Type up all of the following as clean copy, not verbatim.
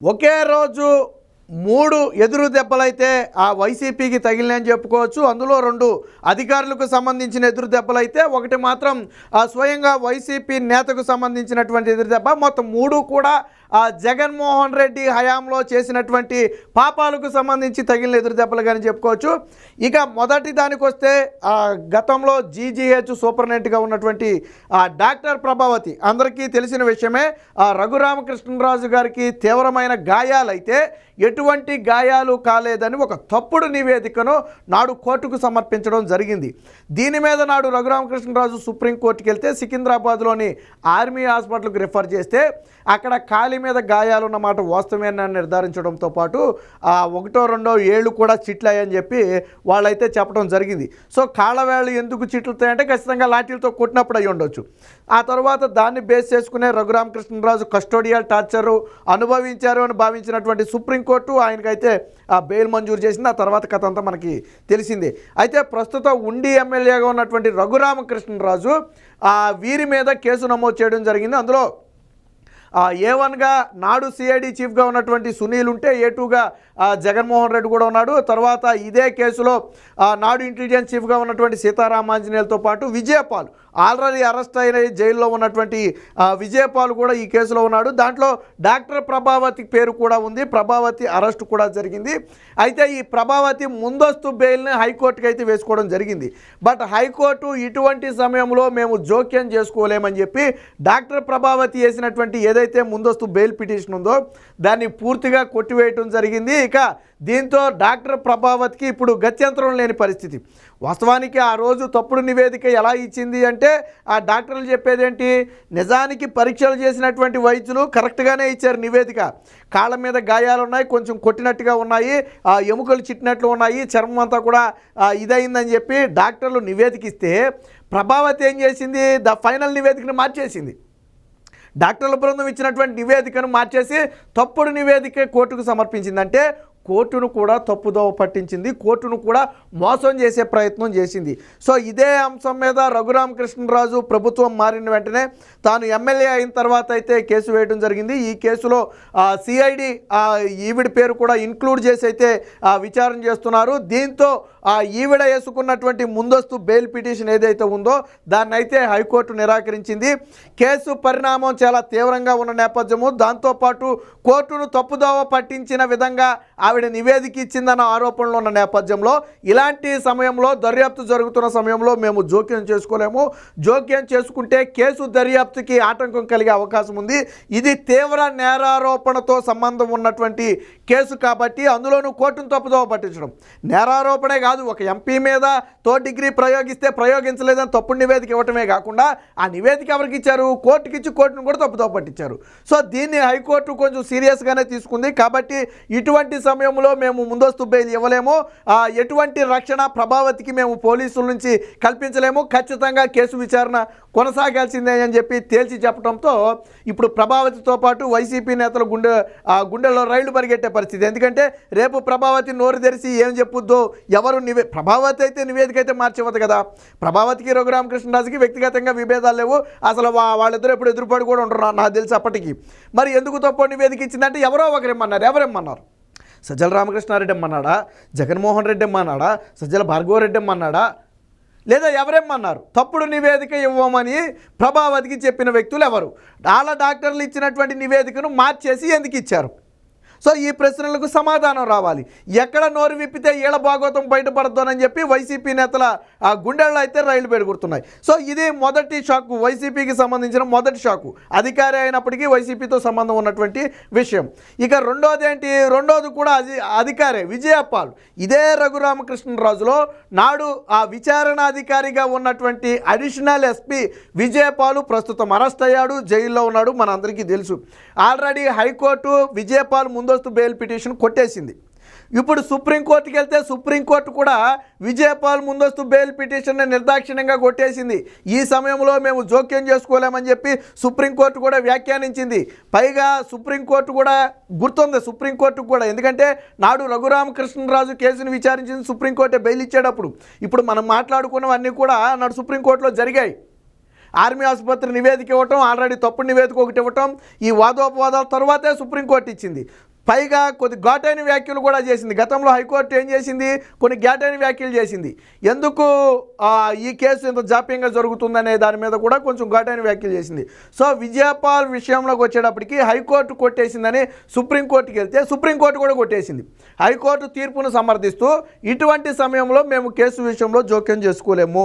ఒకే రోజు 3 ఎదురు దెబ్బలైతే ఆ వైసీపీకి తగిలినాయని చెప్పుకోవచ్చు. అందులో 2 అధికారులకు సంబంధించిన ఎదురు దెబ్బలైతే ఒకటి మాత్రం స్వయంగా వైసీపీ నేతకు సంబంధించినటువంటి ఎదురు దెబ్బ. మొత్తం 3 కూడా జగన్మోహన్ రెడ్డి హయాంలో చేసినటువంటి పాపాలకు సంబంధించి తగిలిన ఎదురు దెబ్బలుగాని చెప్పుకోవచ్చు. ఇక మొదటి దానికి వస్తే గతంలో జీజీహెచ్ సూపరింటెండెంట్గా ఉన్నటువంటి డాక్టర్ ప్రభావతి అందరికీ తెలిసిన విషయమే. రఘురామకృష్ణరాజు గారికి తీవ్రమైన గాయాలైతే ఎటువంటి గాయాలు కాలేదని ఒక తప్పుడు నివేదికను నాడు కోర్టుకు సమర్పించడం జరిగింది. దీని మీద నాడు రఘురామకృష్ణరాజు సుప్రీంకోర్టుకి వెళ్తే సికింద్రాబాద్లోని ఆర్మీ హాస్పిటల్కి రిఫర్ చేస్తే అక్కడ కాలి మీద గాయాలున్నమాట వాస్తవేనని నిర్ధారించడంతో పాటు 1-2 ఏళ్ళు కూడా చిట్లయ్యని చెప్పి వాళ్ళైతే చెప్పడం జరిగింది. సో కాళ్ళవేళ్ళు ఎందుకు చిట్లుతాయంటే ఖచ్చితంగా లాఠీలతో కొట్టినప్పుడు అయి ఉండొచ్చు. ఆ తర్వాత దాన్ని బేస్ చేసుకునే రఘురామకృష్ణరాజు కస్టోడియల్ టార్చరు అనుభవించారు అని భావించినటువంటి సుప్రీంకోర్టు ఆయనకైతే బెయిల్ మంజూరు చేసింది. ఆ తర్వాత కథ అంతా మనకి తెలిసిందే. అయితే ప్రస్తుతం ఉండి ఎమ్మెల్యేగా ఉన్నటువంటి రఘురామకృష్ణరాజు వీరి మీద కేసు నమోదు చేయడం జరిగింది. అందులో A1గా నాడు సిఐడి చీఫ్గా ఉన్నటువంటి సునీల్ ఉంటే A2గా జగన్మోహన్ రెడ్డి కూడా ఉన్నాడు. తర్వాత ఇదే కేసులో నాడు ఇంటెలిజెన్స్ చీఫ్గా ఉన్నటువంటి సీతారామాంజనేయులతో పాటు విజయపాల్ ఆల్రెడీ అరెస్ట్ అయిన జైల్లో ఉన్నటువంటి విజయపాల్ కూడా ఈ కేసులో ఉన్నాడు. దాంట్లో డాక్టర్ ప్రభావతి పేరు కూడా ఉంది. ప్రభావతి అరెస్ట్ కూడా జరిగింది. అయితే ఈ ప్రభావతి ముందస్తు బెయిల్ని హైకోర్టుకి అయితే వేసుకోవడం జరిగింది. బట్ హైకోర్టు ఇటువంటి సమయంలో మేము జోక్యం చేసుకోలేమని చెప్పి డాక్టర్ ప్రభావతి వేసినటువంటి ఏదైతే ముందస్తు బెయిల్ పిటిషన్ ఉందో దాన్ని పూర్తిగా కొట్టివేయటం జరిగింది. ఇక దీంతో డాక్టర్ ప్రభావతికి ఇప్పుడు గత్యంతరం లేని పరిస్థితి. వాస్తవానికి ఆ రోజు తప్పుడు నివేదిక ఎలా ఇచ్చింది అంటే ఆ డాక్టర్లు చెప్పేది ఏంటి, నిజానికి పరీక్షలు చేసినటువంటి వైద్యులు కరెక్ట్గానే ఇచ్చారు నివేదిక. కాళ్ళ మీద గాయాలు ఉన్నాయి, కొంచెం కొట్టినట్టుగా ఉన్నాయి, ఎముకలు చిట్టినట్లు ఉన్నాయి, చర్మం అంతా కూడా ఇదైందని చెప్పి డాక్టర్లు నివేదిక ఇస్తే ప్రభావతి ఏం చేసింది, ఫైనల్ నివేదికను మార్చేసింది. డాక్టర్ల బృందం ఇచ్చినటువంటి నివేదికను మార్చేసి తప్పుడు నివేదిక కోర్టుకు సమర్పించిందంటే కోర్టును కూడా తప్పుదోవ పట్టించింది, కోర్టును కూడా మోసం చేసే ప్రయత్నం చేసింది. సో ఇదే అంశం మీద రఘురామకృష్ణరాజు ప్రభుత్వం మారిన వెంటనే తాను ఎమ్మెల్యే అయిన తర్వాత అయితే కేసు వేయడం జరిగింది. ఈ కేసులో సిఐడి ఈవిడ పేరు కూడా ఇంక్లూడ్ చేసి అయితే విచారణ చేస్తున్నారు. దీంతో ఈవిడ వేసుకున్నటువంటి ముందస్తు బెయిల్ పిటిషన్ ఏదైతే ఉందో దాన్ని అయితే హైకోర్టు నిరాకరించింది. కేసు పరిణామం చాలా తీవ్రంగా ఉన్న నేపథ్యము, దాంతోపాటు కోర్టును తప్పుదోవ పట్టించిన విధంగా ఆవిడ నివేదిక ఇచ్చిందన్న ఆరోపణలు ఉన్న నేపథ్యంలో ఇలాంటి సమయంలో దర్యాప్తు జరుగుతున్న సమయంలో మేము జోక్యం చేసుకోలేము. జోక్యం చేసుకుంటే కేసు దర్యాప్తుకి ఆటంకం కలిగే అవకాశం ఉంది. ఇది తీవ్ర నేరారోపణతో సంబంధం ఉన్నటువంటి కేసు కాబట్టి అందులోనూ కోర్టును తప్పుదోవ పట్టించడం నేరారోపణే కాదు, ఒక ఎంపీ మీద డిగ్రీ ప్రయోగిస్తే ప్రయోగించలేదని తప్పుడు నివేదిక ఇవ్వటమే కాకుండా ఆ నివేదిక ఎవరికి ఇచ్చారు, కోర్టుకి ఇచ్చి కోర్టును కూడా తప్పుదోవ పట్టించారు. సో దీన్ని హైకోర్టు కొంచెం సీరియస్గానే తీసుకుంది. కాబట్టి ఇటువంటి సమయంలో మేము ముందస్తు బెయిల్ ఇవ్వలేము, ఎటువంటి రక్షణ ప్రభావతికి మేము పోలీసుల నుంచి కల్పించలేము, ఖచ్చితంగా కేసు విచారణ కొనసాగాల్సిందే అని చెప్పి తేల్చి చెప్పడంతో ఇప్పుడు ప్రభావతితో పాటు వైసీపీ నేతలు గుండెల్లో రైళ్లు పరిగెట్టే పరిస్థితి. ఎందుకంటే రేపు ప్రభావతి నోరు తెరిచి ఏం చెప్పుద్దో, ఎవరు ప్రభావతి అయితే నివేదిక అయితే మార్చేవద్దు కదా. ప్రభావతికి రఘురామకృష్ణరాజుకి వ్యక్తిగతంగా విభేదాలు లేవు, అసలు వాళ్ళిద్దరూ ఎప్పుడు ఎదురుపడి కూడా ఉంటారు నాకు తెలిసి అప్పటికి. మరి ఎందుకు తప్పు నివేదిక ఇచ్చిందంటే ఎవరో ఒకరేమన్నారు, ఎవరేమన్నారు, సజ్జల రామకృష్ణారెడ్డి అమ్మన్నాడా, జగన్మోహన్ రెడ్డి అమ్మన్నాడా, సజ్జల భార్గవరెడ్డి అమ్మన్నాడా, లేదా ఎవరేమన్నారు? తప్పుడు నివేదిక ఇవ్వమని ప్రభావతికి చెప్పిన వ్యక్తులు ఎవరు? వాళ్ళ డాక్టర్లు ఇచ్చినటువంటి నివేదికను మార్చేసి ఎందుకు ఇచ్చారు? సో ఈ ప్రశ్నలకు సమాధానం రావాలి. ఎక్కడ నోరు విప్పితే ఈళ్ళ భాగవతం బయటపడతానని చెప్పి వైసీపీ నేతల గుండెల్లో అయితే రైళ్లు పెరుగుతున్నాయి. సో ఇది మొదటి షాకు, వైసీపీకి సంబంధించిన మొదటి షాకు, అధికారి అయినప్పటికీ వైసీపీతో సంబంధం ఉన్నటువంటి విషయం. ఇక రెండోది కూడా అధికారే విజయపాల్. ఇదే రఘురామకృష్ణరాజులో నాడు విచారణాధికారిగా ఉన్నటువంటి అడిషనల్ ఎస్పీ విజయపాల్ ప్రస్తుతం అరెస్ట్ అయ్యాడు, జైల్లో ఉన్నాడు, మనందరికీ తెలుసు. ఆల్రెడీ హైకోర్టు విజయపాల్ ముందస్తు బెయిల్ పిటిషన్ కొట్టేసింది. ఇప్పుడు సుప్రీంకోర్టుకి వెళ్తే సుప్రీంకోర్టు కూడా విజయపాల్ ముందస్తు బెయిల్ పిటిషన్ని నిర్దాక్షిణ్యంగా కొట్టేసింది. ఈ సమయంలో మేము జోక్యం చేసుకోలేమని చెప్పి సుప్రీంకోర్టు కూడా వ్యాఖ్యానించింది. పైగా సుప్రీంకోర్టు కూడా గుర్తుంది సుప్రీంకోర్టుకు కూడా, ఎందుకంటే నాడు రఘురామకృష్ణరాజు కేసును విచారించింది సుప్రీంకోర్టే బెయిల్ ఇచ్చేటప్పుడు. ఇప్పుడు మనం మాట్లాడుకున్నవన్నీ కూడా నాడు సుప్రీంకోర్టులో జరిగాయి. ఆర్మీ ఆసుపత్రి నివేదిక ఇవ్వటం, ఆల్రెడీ తప్పుడు నివేదిక ఒకటి ఇవ్వటం, ఈ వాదోపవాదాల తర్వాతే సుప్రీంకోర్టు ఇచ్చింది. పైగా కొద్ది ఘాటైన వ్యాఖ్యలు కూడా చేసింది. గతంలో హైకోర్టు ఏం చేసింది, కొన్ని ఘాటైన వ్యాఖ్యలు చేసింది. ఎందుకు ఈ కేసు ఇంత జాప్యంగా జరుగుతుందనే దాని మీద కూడా కొంచెం ఘాటైన వ్యాఖ్యలు చేసింది. సో విజయపాల్ విషయంలోకి వచ్చేటప్పటికి హైకోర్టు కొట్టేసిందని సుప్రీంకోర్టుకి వెళ్తే సుప్రీంకోర్టు కూడా కొట్టేసింది. హైకోర్టు తీర్పును సమర్థిస్తూ ఇటువంటి సమయంలో మేము కేసు విషయంలో జోక్యం చేసుకోలేము,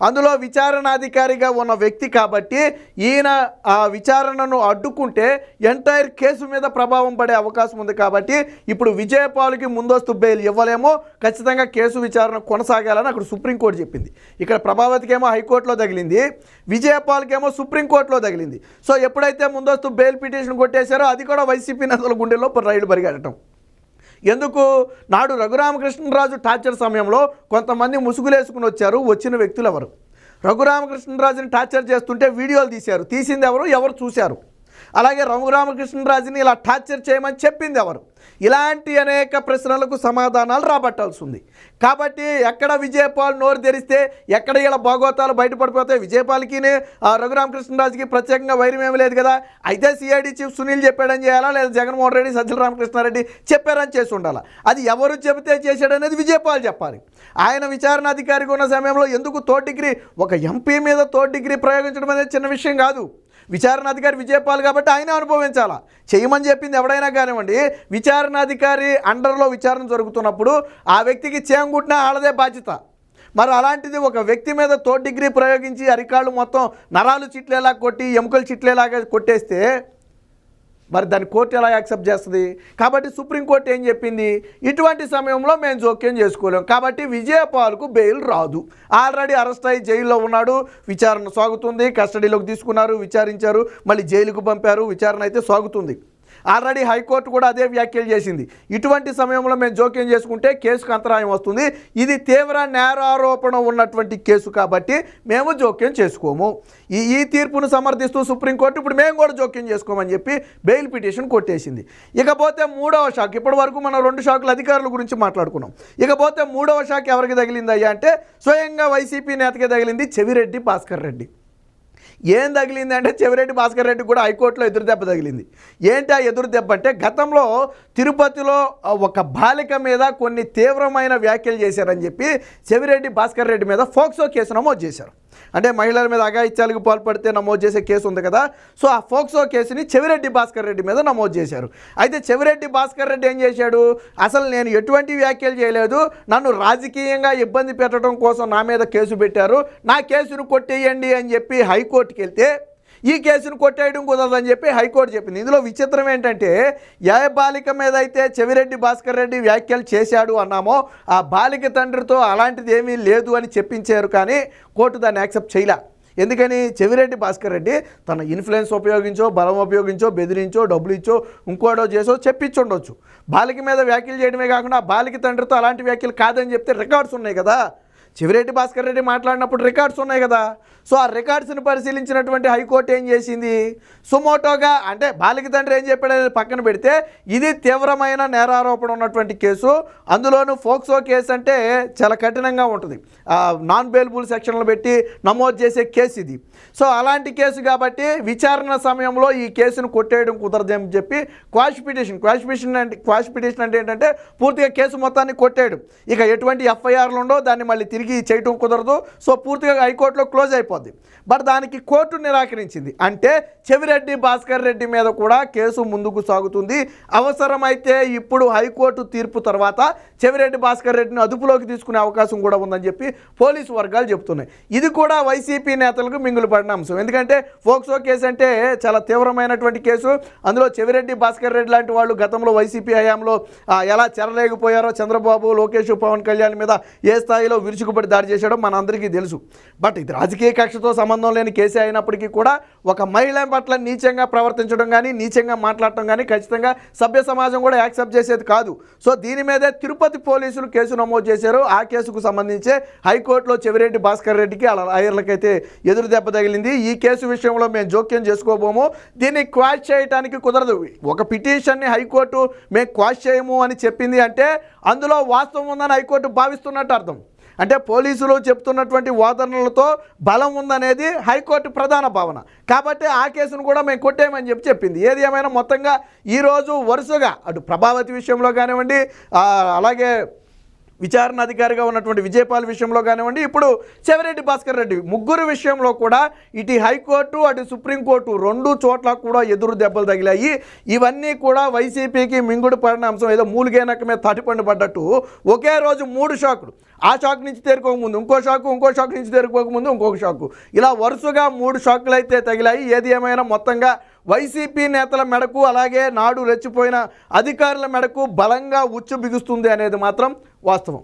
అందులో విచారణాధికారిగా ఉన్న వ్యక్తి కాబట్టి ఈయన ఆ విచారణను అడ్డుకుంటే ఎంటైర్ కేసు మీద ప్రభావం పడే అవకాశం ఉంది కాబట్టి ఇప్పుడు విజయపాల్కి ముందస్తు బెయిల్ ఇవ్వలేమో, ఖచ్చితంగా కేసు విచారణ కొనసాగాలని అక్కడ సుప్రీంకోర్టు చెప్పింది. ఇక్కడ ప్రభావతికేమో హైకోర్టులో తగిలింది, విజయపాల్కేమో సుప్రీంకోర్టులో తగిలింది. సో ఎప్పుడైతే ముందస్తు బెయిల్ పిటిషన్ కొట్టేశారో అది కూడా వైసీపీ నేతల గుండెల్లో రైలు పరిగెడటం. ఎందుకు, నాడు రఘురామకృష్ణరాజు టార్చర్ సమయంలో కొంతమంది ముసుగులేసుకుని వచ్చారు. వచ్చిన వ్యక్తులు ఎవరు? రఘురామకృష్ణరాజుని టార్చర్ చేస్తుంటే వీడియోలు తీశారు. తీసింది ఎవరు? ఎవరు చూశారు? అలాగే రఘురామకృష్ణరాజుని ఇలా టార్చర్ చేయమని చెప్పింది ఎవరు? ఇలాంటి అనేక ప్రశ్నలకు సమాధానాలు రాబట్టాల్సి ఉంది. కాబట్టి ఎక్కడ విజయపాల్ నోరు తెరిస్తే ఎక్కడ ఇలా భాగోతాలు బయటపడిపోతాయి. విజయపాల్కి రఘురామకృష్ణరాజుకి ప్రత్యేకంగా వైరం ఏమీ లేదు కదా. అయితే సిఐడి చీఫ్ సునీల్ చెప్పాడని చేయాలా, లేదా జగన్మోహన్ రెడ్డి, సజ్జల రామకృష్ణారెడ్డి చెప్పారని చేసి ఉండాలి. అది ఎవరు చెబితే చేశాడనేది విజయపాల్ చెప్పాలి. ఆయన విచారణాధికారిగా ఉన్న సమయంలో ఎందుకు థర్డ్ డిగ్రీ, ఒక ఎంపీ మీద థర్డ్ డిగ్రీ ప్రయోగించడం అనేది చిన్న విషయం కాదు. విచారణాధికారి విజయపాల్ కాబట్టి ఆయన అనుభవించాలా. చేయమని చెప్పింది ఎవడైనా కానివ్వండి, విచారణాధికారి అండర్లో విచారణ జరుగుతున్నప్పుడు ఆ వ్యక్తికి చేంగుట్టినా ఆడదే బాధ్యత. మరి అలాంటిది ఒక వ్యక్తి మీద థర్డ్ డిగ్రీ ప్రయోగించి అరికాళ్ళు మొత్తం నరాలు చిట్లేలా కొట్టి ఎముకలు చిట్లేలాగా కొట్టేస్తే మరి దాన్ని కోర్టు ఎలా యాక్సెప్ట్ చేస్తుంది? కాబట్టి సుప్రీంకోర్టు ఏం చెప్పింది, ఇటువంటి సమయంలో మేము జోక్యం చేసుకోలేం, కాబట్టి విజయపాల్కు బెయిల్ రాదు. ఆల్రెడీ అరెస్ట్ అయ్యి జైల్లో ఉన్నాడు, విచారణ సాగుతుంది, కస్టడీలోకి తీసుకున్నారు, విచారించారు, మళ్ళీ జైలుకు పంపారు, విచారణ అయితే సాగుతుంది. ఆల్రెడీ హైకోర్టు కూడా అదే వ్యాఖ్యలు చేసింది. ఇటువంటి సమయంలో మేము జోక్యం చేసుకుంటే కేసుకు అంతరాయం వస్తుంది, ఇది తీవ్ర నేరారోపణ ఉన్నటువంటి కేసు కాబట్టి మేము జోక్యం చేసుకోము. ఈ తీర్పును సమర్థిస్తూ సుప్రీంకోర్టు ఇప్పుడు మేము కూడా జోక్యం చేసుకోమని చెప్పి బెయిల్ పిటిషన్ కొట్టేసింది. ఇకపోతే మూడవ షాక్, ఇప్పటి వరకు మనం 2 షాకుల అధికారుల గురించి మాట్లాడుకున్నాం. ఇకపోతే మూడవ షాక్ ఎవరికి తగిలింది అయ్యా అంటే స్వయంగా వైసీపీ నేతకే తగిలింది, చెవిరెడ్డి భాస్కర్ రెడ్డి. ఏం తగిలింది అంటే చెవిరెడ్డి భాస్కర్ రెడ్డి కూడా హైకోర్టులో ఎదురుదెబ్బ తగిలింది. ఏంటి ఆ ఎదురుదెబ్బ అంటే గతంలో తిరుపతిలో ఒక బాలిక మీద కొన్ని తీవ్రమైన వ్యాఖ్యలు చేశారని చెప్పి చెవిరెడ్డి భాస్కర్ రెడ్డి మీద ఫోక్సో కేసు నమోదు చేశారు. అంటే మహిళల మీద అఘాయిత్యాలకు పాల్పడితే నమోదు చేసే కేసు ఉంది కదా, సో ఆ ఫోక్సో కేసుని చెవిరెడ్డి భాస్కర్ రెడ్డి మీద నమోదు చేశారు. అయితే చెవిరెడ్డి భాస్కర్ రెడ్డి ఏం చేశాడు, అసలు నేను ఎటువంటి వ్యాఖ్యలు చేయలేదు, నన్ను రాజకీయంగా ఇబ్బంది పెట్టడం కోసం నా మీద కేసు పెట్టారు, నా కేసును కొట్టేయండి అని చెప్పి హైకోర్టుకి వెళ్తే ఈ కేసును కొట్టేయడం కుదరదని చెప్పి హైకోర్టు చెప్పింది. ఇందులో విచిత్రం ఏంటంటే ఏ బాలిక మీద అయితే చెవిరెడ్డి భాస్కర్ రెడ్డి వ్యాఖ్యలు చేశాడు అన్నామో ఆ బాలిక తండ్రితో అలాంటిది ఏమీ లేదు అని చెప్పించారు, కానీ కోర్టు దాన్ని యాక్సెప్ట్ చేయలే. ఎందుకని, చెవిరెడ్డి భాస్కర్ రెడ్డి తన ఇన్ఫ్లుయెన్స్ ఉపయోగించో, బలం ఉపయోగించో, బెదిరించో, డబ్బులు ఇచ్చో, ఇంకోటో చేసో చెప్పించుండొచ్చు. బాలిక మీద వ్యాఖ్యలు చేయడమే కాకుండా ఆ బాలిక తండ్రితో అలాంటి వ్యాఖ్యలు కాదని చెప్తే రికార్డ్స్ ఉన్నాయి కదా. చెవిరెడ్డి భాస్కర్ రెడ్డి మాట్లాడినప్పుడు రికార్డ్స్ ఉన్నాయి కదా. సో ఆ రికార్డ్స్ని పరిశీలించినటువంటి హైకోర్టు ఏం చేసింది, సుమోటోగా అంటే బాలిక తండ్రి ఏం చెప్పాడనేది పక్కన పెడితే ఇది తీవ్రమైన నేరారోపణ ఉన్నటువంటి కేసు, అందులోనూ ఫోక్సో కేసు అంటే చాలా కఠినంగా ఉంటుంది, నాన్ బెయిలబుల్ సెక్షన్లు పెట్టి నమోదు చేసే కేసు ఇది. సో అలాంటి కేసు కాబట్టి విచారణ సమయంలో ఈ కేసును కొట్టేయడం కుదరదని చెప్పి క్వాష్ పిటిషన్ అంటే ఏంటంటే పూర్తిగా కేసు మొత్తాన్ని కొట్టేయడం, ఇక ఎటువంటి ఎఫ్ఐఆర్లు ఉండో దాన్ని మళ్ళీ తిరిగి చేయటం కుదరదు. సో పూర్తిగా హైకోర్టులో క్లోజ్ అయిపోతుంది. బట్ దానికి కోర్టు నిరాకరించింది. అంటే చెవిరెడ్డి భాస్కర్ రెడ్డి మీద కూడా కేసు ముందుకు సాగుతుంది. అవసరమైతే ఇప్పుడు హైకోర్టు తీర్పు తర్వాత చెవిరెడ్డి భాస్కర్ రెడ్డిని అదుపులోకి తీసుకునే అవకాశం కూడా ఉందని చెప్పి పోలీసు వర్గాలు చెబుతున్నాయి. ఇది కూడా వైసీపీ నేతలకు మింగులు పడిన అంశం. ఎందుకంటే ఫోక్సో కేసు అంటే చాలా తీవ్రమైనటువంటి కేసు, అందులో చెవిరెడ్డి భాస్కర్ రెడ్డి లాంటి వాళ్ళు గతంలో వైసీపీ హయాంలో ఎలా చెరలేకపోయారో, చంద్రబాబు, లోకేష్, పవన్ కళ్యాణ్ మీద ఏ స్థాయిలో విరుచుకుపడి దాడి చేశాడో మన అందరికీ తెలుసు. బట్ ఇది రాజకీయ కక్షతో సంబంధం లేని కేసే అయినప్పటికీ కూడా ఒక మహిళ పట్ల నీచంగా ప్రవర్తించడం కానీ, నీచంగా మాట్లాడటం కానీ ఖచ్చితంగా సభ్య సమాజం కూడా యాక్సెప్ట్ చేసేది కాదు. సో దీని మీదే తిరుపతి పోలీసులు కేసు నమోదు చేశారు. ఆ కేసుకు సంబంధించే హైకోర్టులో చెవిరెడ్డి భాస్కర్ రెడ్డికి అలా లాయర్లకైతే ఎదురు దెబ్బ తగిలింది. ఈ కేసు విషయంలో మేము జోక్యం చేసుకోబోము, దీన్ని క్వాష్ చేయడానికి కుదరదు. ఒక పిటిషన్ని హైకోర్టు మేము క్వాష్ చేయము అని చెప్పింది అంటే అందులో వాస్తవం ఉందని హైకోర్టు భావిస్తున్నట్టు అర్థం. అంటే పోలీసులు చెప్తున్నటువంటి వాదనలతో బలం ఉందనేది హైకోర్టు ప్రధాన భావన. కాబట్టి ఆ కేసును కూడా మేము కొట్టేయమని చెప్పింది. ఏది ఏమైనా మొత్తంగా ఈరోజు వరుసగా అటు ప్రభావతి విషయంలో కానివ్వండి, అలాగే విచారణ అధికారిగా ఉన్నటువంటి విజయపాల్ విషయంలో కానివ్వండి, ఇప్పుడు చెవిరెడ్డి భాస్కర్ రెడ్డి ముగ్గురు విషయంలో కూడా ఇటు హైకోర్టు అటు సుప్రీంకోర్టు రెండు చోట్ల కూడా ఎదురు దెబ్బలు తగిలాయి. ఇవన్నీ కూడా వైసీపీకి మింగుడు పడిన అంశం. ఏదో మూలిగేనక మీద తాటిపండు పడ్డట్టు ఒకే రోజు 3 షాకులు. ఆ షాక్ నుంచి తేరుకోకముందు ఇంకో షాకు, ఇంకో షాక్ నుంచి తేరుకోకముందు ఇంకొక షాకు, ఇలా వరుసగా 3 షాకులు అయితే తగిలాయి. ఏది ఏమైనా మొత్తంగా వైసీపీ నేతల మెడకు అలాగే నాడు రెచ్చిపోయిన అధికారుల మెడకు బలంగా ఉచ్చు బిగుస్తుంది అనేది మాత్రం వాస్తవం.